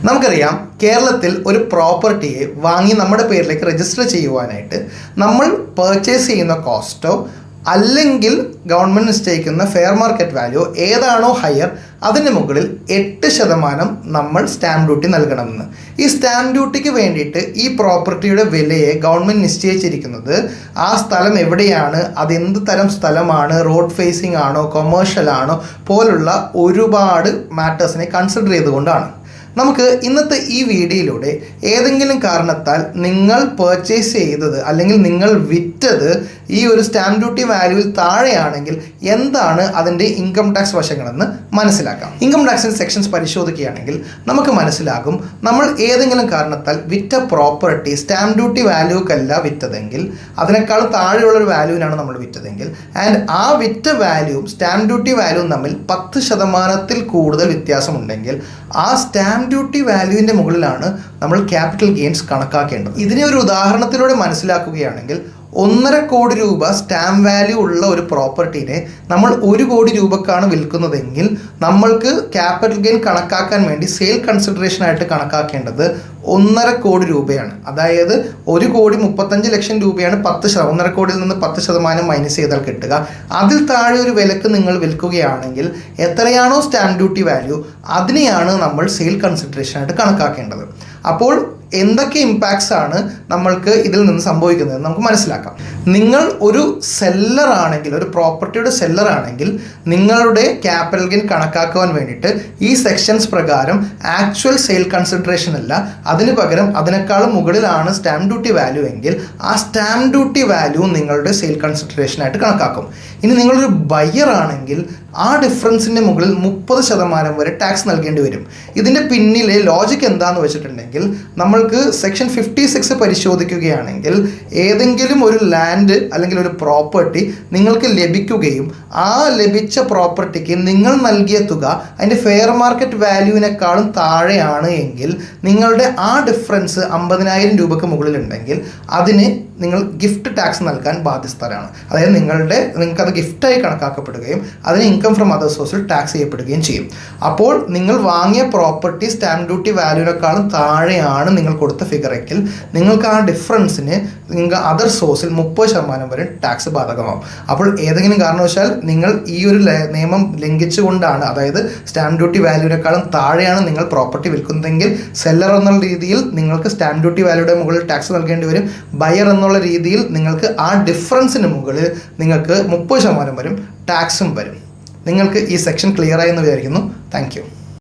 നമുക്കറിയാം, കേരളത്തിൽ ഒരു പ്രോപ്പർട്ടിയെ വാങ്ങി നമ്മുടെ പേരിലേക്ക് രജിസ്റ്റർ ചെയ്യുവാനായിട്ട് നമ്മൾ പർച്ചേസ് ചെയ്യുന്ന കോസ്റ്റോ അല്ലെങ്കിൽ ഗവൺമെൻറ് നിശ്ചയിക്കുന്ന ഫെയർ മാർക്കറ്റ് വാല്യൂ ഏതാണോ ഹയർ അതിന് മുകളിൽ 8% നമ്മൾ സ്റ്റാമ്പ് ഡ്യൂട്ടി നൽകണമെന്ന്. ഈ സ്റ്റാമ്പ് ഡ്യൂട്ടിക്ക് വേണ്ടിയിട്ട് ഈ പ്രോപ്പർട്ടിയുടെ വിലയെ ഗവൺമെൻറ് നിശ്ചയിച്ചിരിക്കുന്നത് ആ സ്ഥലം എവിടെയാണ്, അതെന്ത് തരം സ്ഥലമാണ്, റോഡ് ഫേസിംഗ് ആണോ, കൊമേഴ്ഷ്യൽ ആണോ പോലുള്ള ഒരുപാട് മാറ്റേഴ്സിനെ കൺസിഡർ ചെയ്തുകൊണ്ടാണ്. നമുക്ക് ഇന്നത്തെ ഈ വീഡിയോയിലൂടെ ഏതെങ്കിലും കാരണത്താൽ നിങ്ങൾ പർച്ചേസ് ചെയ്തത് അല്ലെങ്കിൽ നിങ്ങൾ വിറ്റത് ഈ ഒരു സ്റ്റാമ്പ് ഡ്യൂട്ടി വാല്യൂവിൽ താഴെയാണെങ്കിൽ എന്താണ് അതിൻ്റെ ഇൻകം ടാക്സ് വശങ്ങളെന്ന് മനസ്സിലാക്കാം. ഇൻകം ടാക്സിൻ്റെ സെക്ഷൻസ് പരിശോധിക്കുകയാണെങ്കിൽ നമുക്ക് മനസ്സിലാകും, നമ്മൾ ഏതെങ്കിലും കാരണത്താൽ വിറ്റ പ്രോപ്പർട്ടി സ്റ്റാമ്പ് ഡ്യൂട്ടി വാല്യൂക്കല്ല വിറ്റതെങ്കിൽ, അതിനേക്കാളും താഴെയുള്ളൊരു വാല്യൂവിനാണ് നമ്മൾ വിറ്റതെങ്കിൽ, ആൻഡ് ആ വിറ്റ വാല്യൂവും സ്റ്റാമ്പ് ഡ്യൂട്ടി വാല്യൂവും തമ്മിൽ 10% കൂടുതൽ വ്യത്യാസമുണ്ടെങ്കിൽ ആ സ്റ്റാമ്പ് ഡ്യൂട്ടി വാല്യൂവിൻ്റെ മുകളിലാണ് നമ്മൾ ക്യാപിറ്റൽ ഗെയിൻസ് കണക്കാക്കേണ്ടത്. ഇതിനെ ഒരു ഉദാഹരണത്തിലൂടെ മനസ്സിലാക്കുകയാണെങ്കിൽ 1.5 കോടി രൂപ സ്റ്റാമ്പ് വാല്യൂ ഉള്ള ഒരു പ്രോപ്പർട്ടീനെ നമ്മൾ 1 കോടി രൂപക്കാണ് വിൽക്കുന്നതെങ്കിൽ നമ്മൾക്ക് ക്യാപിറ്റൽ ഗെയിൻ കണക്കാക്കാൻ വേണ്ടി സെയിൽ കൺസിഡറേഷൻ ആയിട്ട് കണക്കാക്കേണ്ടത് 1.5 കോടി രൂപയാണ്. അതായത് 1,35,00,000 രൂപയാണ് 10%. 1.5 കോടിയിൽ നിന്ന് 10% മൈനസ് ചെയ്താൽ കിട്ടുക. അതിൽ താഴെ ഒരു വിലക്ക് നിങ്ങൾ വിൽക്കുകയാണെങ്കിൽ എത്രയാണോ സ്റ്റാമ്പ് ഡ്യൂട്ടി വാല്യൂ അതിനെയാണ് നമ്മൾ സെയിൽ കൺസിഡറേഷൻ ആയിട്ട് കണക്കാക്കേണ്ടത്. അപ്പോൾ എന്തൊക്കെ ഇമ്പാക്ട്സ് ആണ് നമ്മൾക്ക് ഇതിൽ നിന്ന് സംഭവിക്കുന്നത് നമുക്ക് മനസ്സിലാക്കാം. നിങ്ങൾ ഒരു സെല്ലറാണെങ്കിൽ, ഒരു പ്രോപ്പർട്ടിയുടെ സെല്ലറാണെങ്കിൽ നിങ്ങളുടെ ക്യാപിറ്റൽ ഗെയിൻ കണക്കാക്കുവാൻ വേണ്ടിയിട്ട് ഈ സെക്ഷൻസ് പ്രകാരം ആക്ച്വൽ സെയിൽ കൺസിഡറേഷൻ അല്ല, അതിന് പകരം അതിനേക്കാളും മുകളിലാണ് സ്റ്റാമ്പ് ഡ്യൂട്ടി വാല്യൂ എങ്കിൽ ആ സ്റ്റാമ്പ് ഡ്യൂട്ടി വാല്യൂ നിങ്ങളുടെ സെയിൽ കൺസിഡറേഷനായിട്ട് കണക്കാക്കും. ഇനി നിങ്ങളൊരു ബയ്യർ ആണെങ്കിൽ ആ ഡിഫറൻസിൻ്റെ മുകളിൽ 30% വരെ ടാക്സ് നൽകേണ്ടി വരും. ഇതിൻ്റെ പിന്നിലെ ലോജിക്ക് എന്താണെന്ന് വെച്ചിട്ടുണ്ടെങ്കിൽ, നമ്മൾക്ക് സെക്ഷൻ 56 പരിശോധിക്കുകയാണെങ്കിൽ ഏതെങ്കിലും ഒരു ലാൻഡ് അല്ലെങ്കിൽ ഒരു പ്രോപ്പർട്ടി നിങ്ങൾക്ക് ലഭിക്കുകയും ആ ലഭിച്ച പ്രോപ്പർട്ടിക്ക് നിങ്ങൾ നൽകിയ തുക അതിൻ്റെ ഫെയർ മാർക്കറ്റ് വാല്യൂവിനേക്കാളും താഴെയാണ് എങ്കിൽ നിങ്ങളുടെ ആ ഡിഫറൻസ് 50,000 രൂപയ്ക്ക് മുകളിലുണ്ടെങ്കിൽ അതിന് നിങ്ങൾ ഗിഫ്റ്റ് ടാക്സ് നൽകാൻ ബാധ്യസ്ഥരാണ്. അതായത് നിങ്ങൾക്കത് ഗിഫ്റ്റായി കണക്കാക്കപ്പെടുകയും അതിന് ഇൻകം ഫ്രം അതർ സോഴ്സിൽ ടാക്സ് ചെയ്യപ്പെടുകയും ചെയ്യും. അപ്പോൾ നിങ്ങൾ വാങ്ങിയ പ്രോപ്പർട്ടി സ്റ്റാമ്പ് ഡ്യൂട്ടി വാല്യൂവിനേക്കാളും താഴെയാണ് നിങ്ങൾ കൊടുത്ത ഫിഗറെങ്കിൽ നിങ്ങൾക്ക് ആ ഡിഫറൻസിന് നിങ്ങൾക്ക് അതർ സോഴ്സിൽ 30% വരെ ടാക്സ് ബാധകമാവും. അപ്പോൾ ഏതെങ്കിലും കാരണവശാൽ നിങ്ങൾ ഈ ഒരു നിയമം ലംഘിച്ചുകൊണ്ടാണ്, അതായത് സ്റ്റാമ്പ് ഡ്യൂട്ടി വാല്യൂവിനേക്കാളും താഴെയാണ് നിങ്ങൾ പ്രോപ്പർട്ടി വിൽക്കുന്നതെങ്കിൽ സെല്ലർ എന്നുള്ള രീതിയിൽ നിങ്ങൾക്ക് സ്റ്റാമ്പ് ഡ്യൂട്ടി വാല്യൂയുടെ മുകളിൽ ടാക്സ് നൽകേണ്ടി വരും. ബയർ എന്നുള്ള രീതിയിൽ നിങ്ങൾക്ക് ആ ഡിഫറൻസിന് മുകളിൽ നിങ്ങൾക്ക് 30% വരും ടാക്സും വരും. നിങ്ങൾക്ക് ഈ സെക്ഷൻ ക്ലിയർ ആയി എന്ന് വിചാരിക്കുന്നു. Thank you.